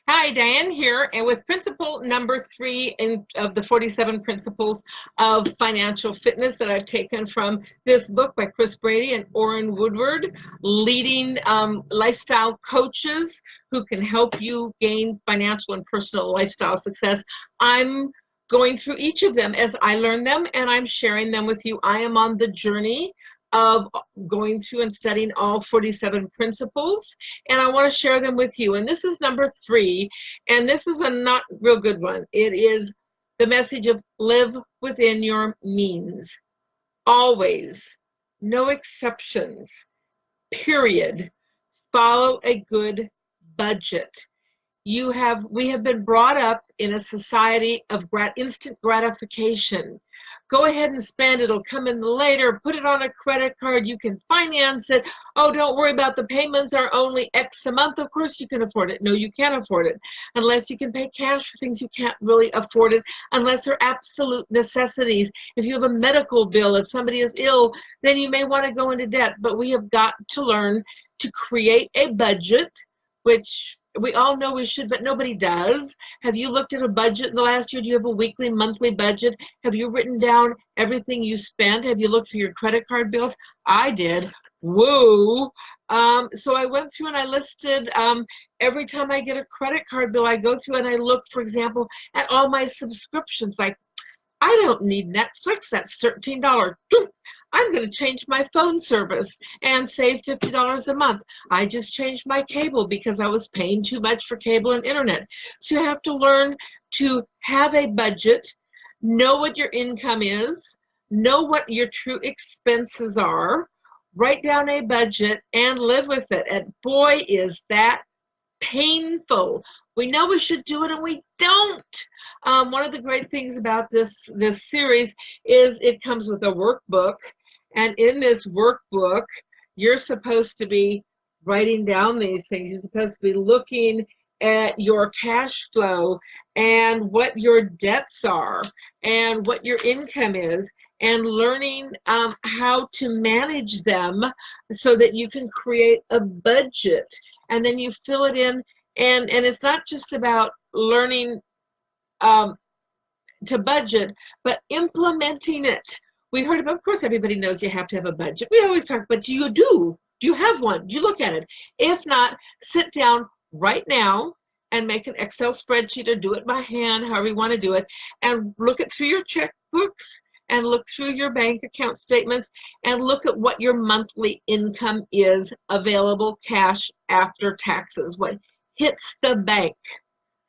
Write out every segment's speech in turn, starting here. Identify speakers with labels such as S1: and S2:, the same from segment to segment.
S1: Hi, Diane here, and with principle number three of the 47 principles of financial fitness that I've taken from this book by Chris Brady and Orrin Woodward, leading lifestyle coaches who can help you gain financial and personal lifestyle success. I'm going through each of them as I learn them, and I'm sharing them with you. I am on the journey of going through and studying all 47 principles, and I want to share them with you. And this is number three, and this is a not real good one. It is the message of live within your means. Always, no exceptions, period. Follow a good budget. We have been brought up in a society of instant gratification. Go ahead and spend, it'll come in later, put it on a credit card, you can finance it. Oh, don't worry about the payments are only X a month. Of course you can afford it. No, you can't afford it unless you can pay cash for things you can't really afford it, unless they're absolute necessities. If you have a medical bill, if somebody is ill, then you may want to go into debt. But we have got to learn to create a budget, which we all know we should, but nobody does. Have you looked at a budget in the last year? Do you have a weekly, monthly budget? Have you written down everything you spend? Have you looked through your credit card bills? I did. Whoa. So I went through and I listed every time I get a credit card bill, I go through and I look, for example, at all my subscriptions. Like, I don't need Netflix. That's $13. I'm going to change my phone service and save $50 a month. I just changed my cable because I was paying too much for cable and internet. So you have to learn to have a budget, know what your income is, know what your true expenses are, write down a budget and live with it. And boy, is that painful. We know we should do it and we don't. One of the great things about this series is it comes with a workbook, and in this workbook you're supposed to be writing down these things. You're supposed to be looking at your cash flow and what your debts are and what your income is, and learning how to manage them so that you can create a budget, and then you fill it in. And it's not just about learning to budget, but implementing it. We heard about, of course, everybody knows you have to have a budget. We always talk, but do you do? Do you have one? Do you look at it? If not, sit down right now and make an Excel spreadsheet, or do it by hand, however you want to do it, and look it through your checkbooks and look through your bank account statements and look at what your monthly income is, available cash after taxes, what hits the bank.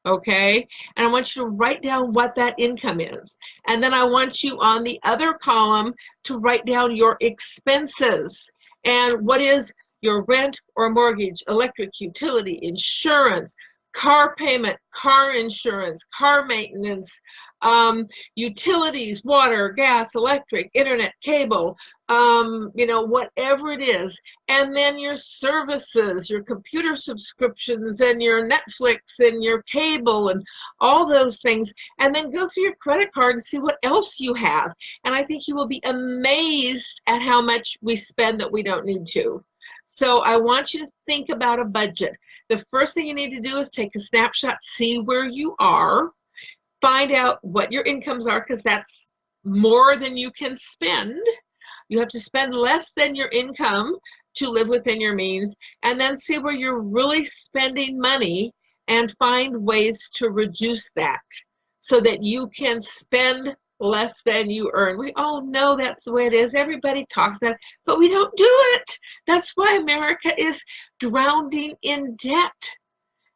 S1: Okay, and I want you to write down what that income is. And then I want you on the other column to write down your expenses. And what is your rent or mortgage, electric, utility, insurance, car payment, car insurance, car maintenance, utilities, water, gas, electric, internet, cable, whatever it is. And then your services, your computer subscriptions, and your Netflix, and your cable, and all those things. And then go through your credit card and see what else you have. And I think you will be amazed at how much we spend that we don't need to. So I want you to think about a budget. The first thing you need to do is take a snapshot, see where you are, find out what your incomes are, because that's more than you can spend. You have to spend less than your income to live within your means, and then see where you're really spending money and find ways to reduce that so that you can spend less than you earn. We all know that's the way it is. Everybody talks about it, but we don't do it. That's why America is drowning in debt.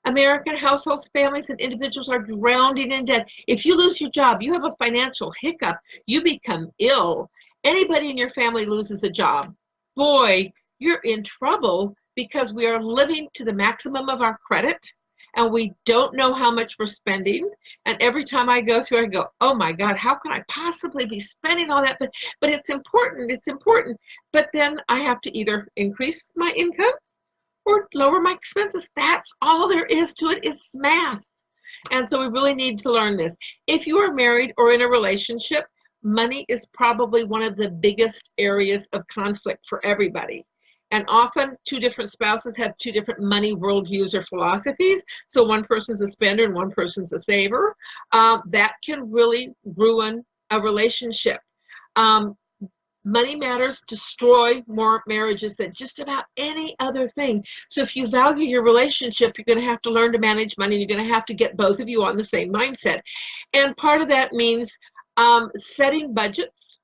S1: American households, families, and individuals are drowning in debt. If you lose your job, you have a financial hiccup, you become ill. Anybody in your family loses a job, boy, you're in trouble, because we are living to the maximum of our credit, and we don't know how much we're spending. And every time I go through, I go, oh my God, how can I possibly be spending all that? But it's important. But then I have to either increase my income or lower my expenses. That's all there is to it. It's math. And so we really need to learn this. If you are married or in a relationship, money is probably one of the biggest areas of conflict for everybody. And often two different spouses have two different money worldviews or philosophies. So one person's a spender and one person's a saver. That can really ruin a relationship. Money matters destroy more marriages than just about any other thing. So if you value your relationship, you're going to have to learn to manage money. You're going to have to get both of you on the same mindset. And part of that means setting budgets,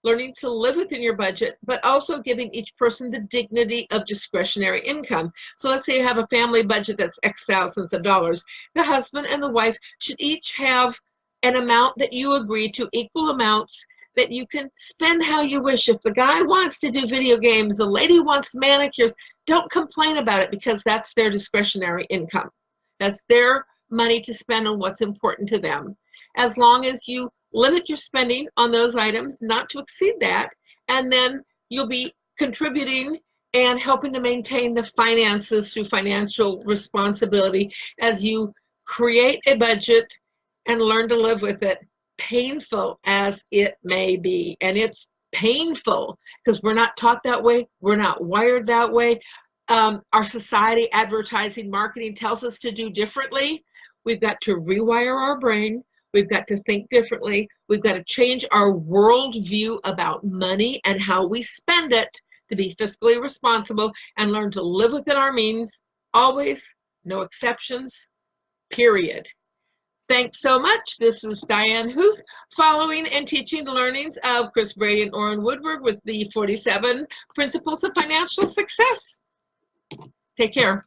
S1: learning to live within your budget, but also giving each person the dignity of discretionary income. So let's say you have a family budget that's X thousands of dollars. The husband and the wife should each have an amount that you agree to, equal amounts, that you can spend how you wish. If the guy wants to do video games, the lady wants manicures, don't complain about it, because that's their discretionary income. That's their money to spend on what's important to them. As long as you limit your spending on those items, not to exceed that, and then you'll be contributing and helping to maintain the finances through financial responsibility as you create a budget and learn to live with it, painful as it may be. And it's painful because we're not taught that way. We're not wired that way. Our society, advertising, marketing tells us to do differently. We've got to rewire our brain. We've got to think differently. We've got to change our worldview about money and how we spend it to be fiscally responsible and learn to live within our means, always, no exceptions, period. Thanks so much. This is Diane Huth, following and teaching the learnings of Chris Brady and Orrin Woodward with the 47 Principles of Financial Success. Take care.